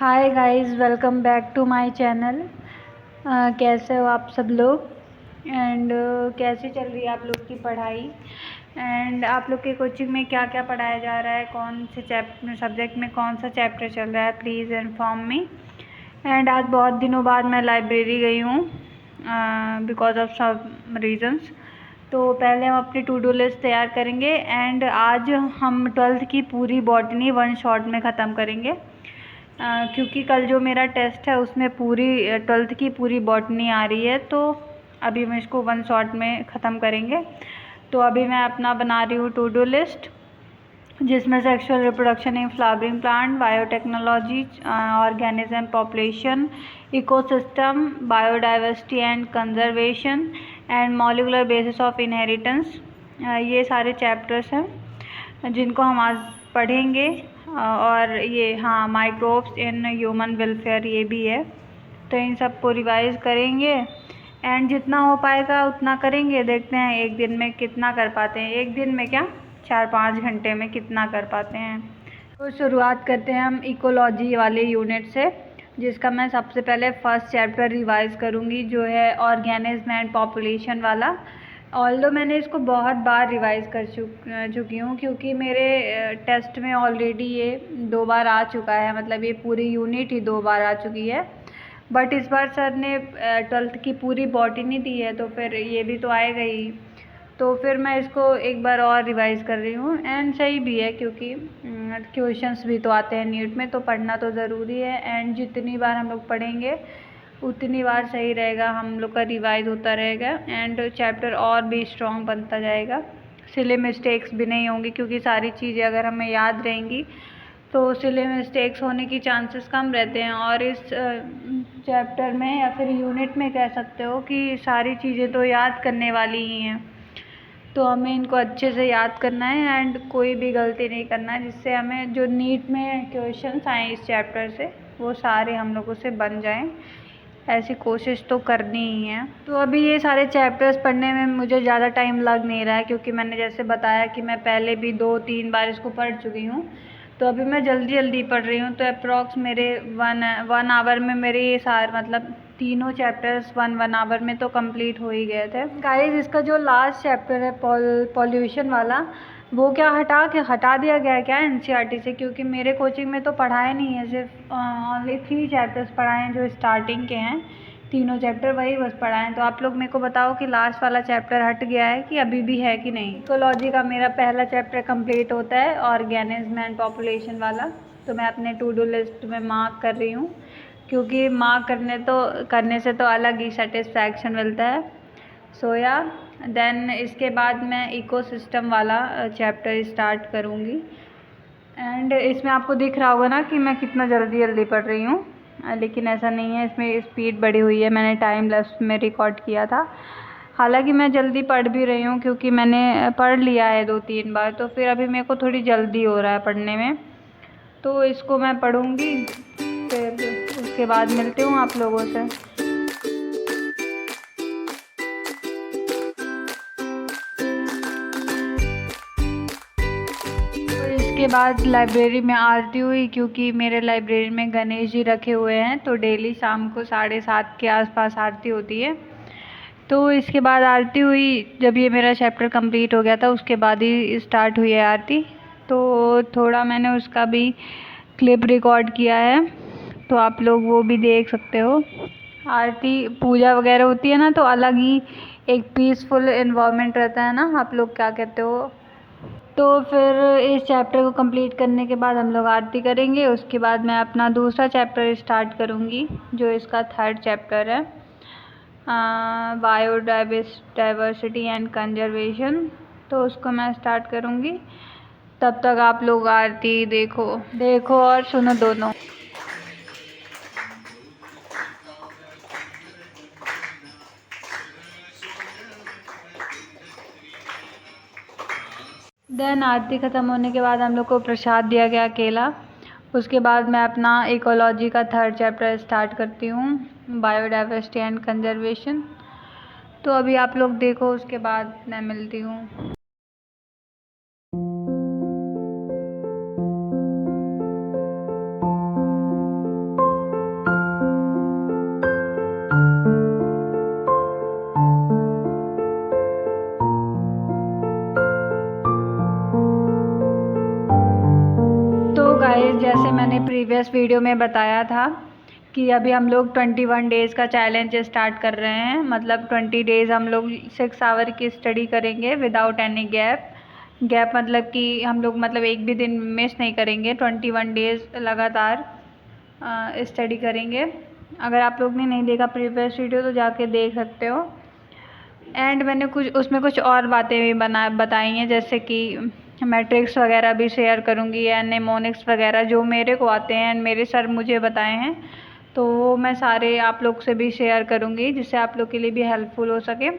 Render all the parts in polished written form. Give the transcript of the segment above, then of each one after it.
Hi guys, welcome back to my channel. कैसे हो आप सब लोग एंड कैसे चल रही है आप लोग की पढ़ाई एंड आप लोग के कोचिंग में क्या क्या पढ़ाया जा रहा है, कौन से सब्जेक्ट में कौन सा चैप्टर चल रहा है, प्लीज़ इन्फॉर्म मी। एंड आज बहुत दिनों बाद मैं लाइब्रेरी गई हूँ बिकॉज ऑफ सम रीजंस। तो पहले हम अपनी टू डू लिस्ट तैयार करेंगे एंड आज हम 12th की पूरी बॉटनी वन शॉट में ख़त्म करेंगे। क्योंकि कल जो मेरा टेस्ट है उसमें पूरी 12th की पूरी बॉटनी आ रही है, तो अभी हम इसको वन शॉट में ख़त्म करेंगे। तो अभी मैं अपना बना रही हूँ टू डू लिस्ट, जिसमें sexual reproduction in flowering plant, biotechnology, organism population, ecosystem, biodiversity and conservation and molecular basis of inheritance. ये सारे चैप्टर्स हैं जिनको हम आज पढ़ेंगे। और ये माइक्रोब्स इन ह्यूमन वेलफेयर ये भी है। तो इन सब को रिवाइज करेंगे एंड जितना हो पाएगा उतना करेंगे। देखते हैं एक दिन में कितना कर पाते हैं, एक दिन में क्या 4-5 घंटे में कितना कर पाते हैं। तो शुरुआत करते हैं हम इकोलॉजी वाले यूनिट से, जिसका मैं सबसे पहले फर्स्ट चैप्टर रिवाइज करूँगी, जो है ऑर्गेनिज्म एंड पॉपुलेशन वाला। ऑल्दो मैंने इसको बहुत बार रिवाइज़ कर चुकी हूँ, क्योंकि मेरे टेस्ट में ऑलरेडी ये 2 बार आ चुका है, मतलब ये पूरी यूनिट ही 2 बार आ चुकी है। बट इस बार सर ने 12th की पूरी बॉटनी दी है, तो फिर ये भी तो आएगा ही। तो फिर मैं इसको एक बार और रिवाइज़ कर रही हूँ एंड सही भी है, क्योंकि क्वेश्चंस भी तो आते हैं नीट में, तो पढ़ना तो ज़रूरी है। एंड जितनी बार हम लोग पढ़ेंगे उतनी बार सही रहेगा, हम लोग का रिवाइज होता रहेगा एंड चैप्टर और भी स्ट्रॉन्ग बनता जाएगा। सिले मिस्टेक्स भी नहीं होंगी, क्योंकि सारी चीज़ें अगर हमें याद रहेंगी तो सिले मिस्टेक्स होने की चांसेस कम रहते हैं। और इस चैप्टर में या फिर यूनिट में कह सकते हो कि सारी चीज़ें तो याद करने वाली ही हैं, तो हमें इनको अच्छे से याद करना है एंड कोई भी गलती नहीं करना है, जिससे हमें जो नीट में क्वेश्चंस आए इस चैप्टर से वो सारे हम लोगों से बन जाएं। ऐसी कोशिश तो करनी ही है। तो अभी ये सारे चैप्टर्स पढ़ने में मुझे ज़्यादा टाइम लग नहीं रहा है, क्योंकि मैंने जैसे बताया कि मैं पहले भी 2-3 बार इसको पढ़ चुकी हूँ। तो अभी मैं जल्दी जल्दी पढ़ रही हूँ, तो अप्रॉक्स मेरे वन आवर में मेरे ये सारे मतलब तीनों चैप्टर्स वन आवर में तो कंप्लीट हो ही गए थे। गाइस, इसका जो लास्ट चैप्टर है पॉल्यूशन वाला, वो क्या हटा दिया गया है क्या एनसीईआरटी से? क्योंकि मेरे कोचिंग में तो पढ़ाए नहीं है, सिर्फ ओनली 3 चैप्टर्स पढ़ाए हैं जो स्टार्टिंग के हैं। तीनों चैप्टर वही बस पढ़ाए हैं। तो आप लोग मेरे को बताओ कि लास्ट वाला चैप्टर हट गया है कि अभी भी है कि नहीं। इकोलॉजी का मेरा पहला चैप्टर कंप्लीट होता है, ऑर्गेनिज्म एंड पॉपुलेशन वाला। तो मैं अपने टू डू लिस्ट में मार्क कर रही हूँ, क्योंकि मार्क करने से तो अलग ही सेटिस्फैक्शन मिलता है। सोया देन इसके बाद मैं इकोसिस्टम वाला चैप्टर स्टार्ट करूँगी। एंड इसमें आपको दिख रहा होगा ना कि मैं कितना जल्दी जल्दी पढ़ रही हूँ, लेकिन ऐसा नहीं है, इसमें स्पीड बढ़ी हुई है, मैंने टाइम लैप्स में रिकॉर्ड किया था। हालांकि मैं जल्दी पढ़ भी रही हूँ, क्योंकि मैंने पढ़ लिया है 2-3 बार, तो फिर अभी मेरे को थोड़ी जल्दी हो रहा है पढ़ने में। तो इसको मैं पढ़ूँगी, फिर उसके बाद मिलती हूँ आप लोगों से। इसके बाद लाइब्रेरी में आरती हुई, क्योंकि मेरे लाइब्रेरी में गणेश जी रखे हुए हैं, तो डेली शाम को 7:30 के आसपास आरती होती है। तो इसके बाद आरती हुई, जब ये मेरा चैप्टर कंप्लीट हो गया था उसके बाद ही स्टार्ट हुई है आरती। तो थोड़ा मैंने उसका भी क्लिप रिकॉर्ड किया है, तो आप लोग वो भी देख सकते हो। आरती पूजा वगैरह होती है ना, तो अलग ही एक पीसफुल इन्वायरमेंट रहता है ना, आप लोग क्या कहते हो। तो फिर इस चैप्टर को कंप्लीट करने के बाद हम लोग आरती करेंगे। उसके बाद मैं अपना दूसरा चैप्टर स्टार्ट करूँगी, जो इसका 3rd चैप्टर है, बायोडाइवर्सिटी एंड कंजर्वेशन। तो उसको मैं स्टार्ट करूँगी। तब तक आप लोग आरती देखो और सुनो दोनों। देन आरती ख़त्म होने के बाद हम लोग को प्रसाद दिया गया, केला। उसके बाद मैं अपना इकोलॉजी का 3rd चैप्टर स्टार्ट करती हूँ, बायोडाइवर्सिटी एंड कंजर्वेशन। तो अभी आप लोग देखो, उसके बाद मैं मिलती हूँ। गाइस, जैसे मैंने प्रीवियस वीडियो में बताया था कि अभी हम लोग 21 डेज़ का चैलेंज स्टार्ट कर रहे हैं। मतलब 20 डेज़ हम लोग 6 आवर की स्टडी करेंगे विदाउट एनी गैप मतलब कि हम लोग मतलब एक भी दिन मिस नहीं करेंगे। 21 डेज़ लगातार स्टडी करेंगे। अगर आप लोग ने नहीं देखा प्रीवियस वीडियो तो जाके देख सकते हो। एंड मैंने उसमें कुछ और बातें भी बताई हैं, जैसे कि मैट्रिक्स वगैरह भी शेयर करूँगी या नेमोनिक्स वगैरह जो मेरे को आते हैं एंड मेरे सर मुझे बताए हैं, तो वो मैं सारे आप लोग से भी शेयर करूँगी जिससे आप लोग के लिए भी हेल्पफुल हो सके।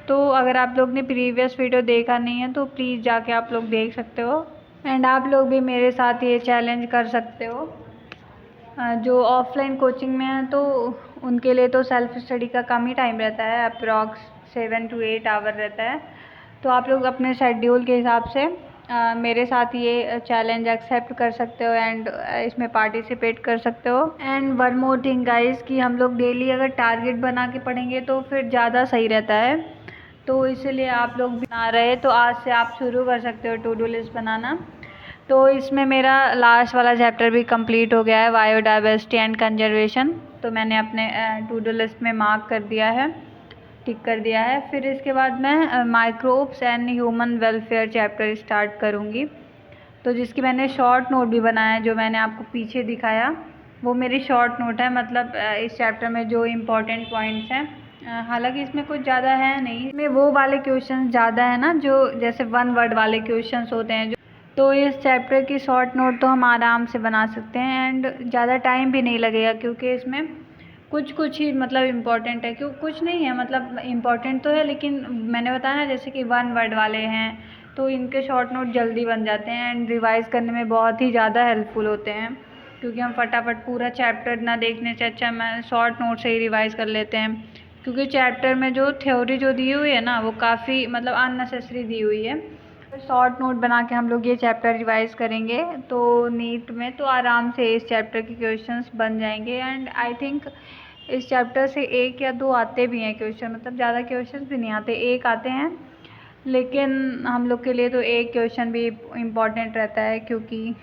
तो अगर आप लोग ने प्रीवियस वीडियो देखा नहीं है तो प्लीज़ जाके आप लोग देख सकते हो। एंड आप लोग भी मेरे साथ ये चैलेंज कर सकते हो। जो ऑफलाइन कोचिंग में है तो उनके लिए तो सेल्फ स्टडी का कम ही टाइम रहता है, अप्रॉक्स 7 to 8 आवर रहता है। तो आप लोग अपने शेड्यूल के हिसाब से मेरे साथ ये चैलेंज एक्सेप्ट कर सकते हो एंड इसमें पार्टिसिपेट कर सकते हो। And one more thing guys, कि हम लोग डेली अगर टारगेट बना के पढ़ेंगे तो फिर ज़्यादा सही रहता है। तो इसलिए आप लोग बना रहे तो आज से आप शुरू कर सकते हो टू डू लिस्ट बनाना। तो इसमें मेरा लास्ट वाला चैप्टर भी कंप्लीट हो गया है, बायोडाइवर्सिटी एंड कंजर्वेशन। तो मैंने अपने टू डू लिस्ट में मार्क कर दिया है, टिक कर दिया है। फिर इसके बाद मैं microbes and human welfare chapter start करूँगी। तो जिसकी मैंने शॉर्ट नोट भी बनाया है, जो मैंने आपको पीछे दिखाया वो मेरी शॉर्ट नोट है। मतलब इस चैप्टर में जो इम्पोर्टेंट पॉइंट्स हैं, हालांकि इसमें कुछ ज़्यादा है नहीं, इसमें वो वाले क्वेश्चन ज़्यादा है ना जो जैसे 1 वर्ड वाले क्वेश्चंस होते हैं। तो इस चैप्टर की शॉर्ट नोट तो हम आराम से बना सकते हैं एंड ज़्यादा टाइम भी नहीं लगेगा, क्योंकि इसमें कुछ ही मतलब इम्पॉर्टेंट है। क्यों कुछ नहीं है, मतलब इम्पॉर्टेंट तो है, लेकिन मैंने बताया ना जैसे कि 1 वर्ड वाले हैं तो इनके शॉर्ट नोट जल्दी बन जाते हैं एंड रिवाइज़ करने में बहुत ही ज़्यादा हेल्पफुल होते हैं। क्योंकि हम फटाफट पूरा चैप्टर ना देखने से अच्छा मैं शॉर्ट नोट से ही रिवाइज़ कर लेते हैं। क्योंकि चैप्टर में जो थ्योरी जो दी हुई है ना वो काफ़ी मतलब अननेसेसरी दी हुई है। शॉर्ट नोट बना के हम लोग ये चैप्टर रिवाइज करेंगे तो नीट में तो आराम से इस चैप्टर के क्वेश्चंस बन जाएंगे। एंड आई थिंक इस चैप्टर से 1 या 2 आते भी हैं क्वेश्चन, मतलब ज़्यादा क्वेश्चंस भी नहीं आते, 1 आते हैं। लेकिन हम लोग के लिए तो 1 क्वेश्चन भी इम्पॉर्टेंट रहता है, क्योंकि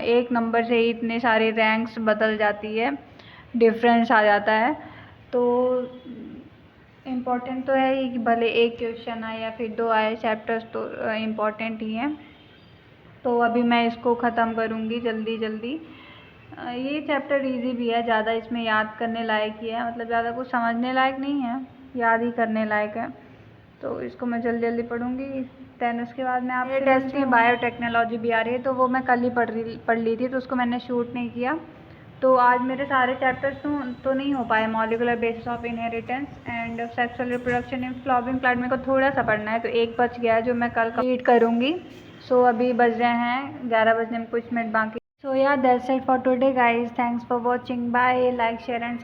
1 नंबर से ही इतने सारे रैंक्स बदल जाती है, डिफरेंस आ जाता है। तो इम्पॉर्टेंट तो है ही कि भले 1 क्वेश्चन आए या फिर 2 आए, चैप्टर्स तो इम्पॉर्टेंट ही हैं। तो अभी मैं इसको ख़त्म करूँगी जल्दी जल्दी। ये चैप्टर इजी भी है, ज़्यादा इसमें याद करने लायक ही है, मतलब ज़्यादा कुछ समझने लायक नहीं है, याद ही करने लायक है। तो इसको मैं जल्दी जल्दी पढ़ूँगी। दैन उसके बाद मैं आपके टेस्ट में बायोटेक्नोलॉजी भी आ रही है, तो वो मैं कल ही पढ़ ली थी, तो उसको मैंने शूट नहीं किया। तो आज मेरे सारे चैप्टर्स तो नहीं हो पाए। Molecular basis of inheritance and sexual reproduction in flowering plant मेरे को थोड़ा सा पढ़ना है, तो 1 बच गया है जो मैं कल कंप्लीट करूँगी। सो अभी बज रहे हैं 11 बजने में कुछ मिनट बाकी। So yeah that's it for today guys, thanks for watching, bye, like share and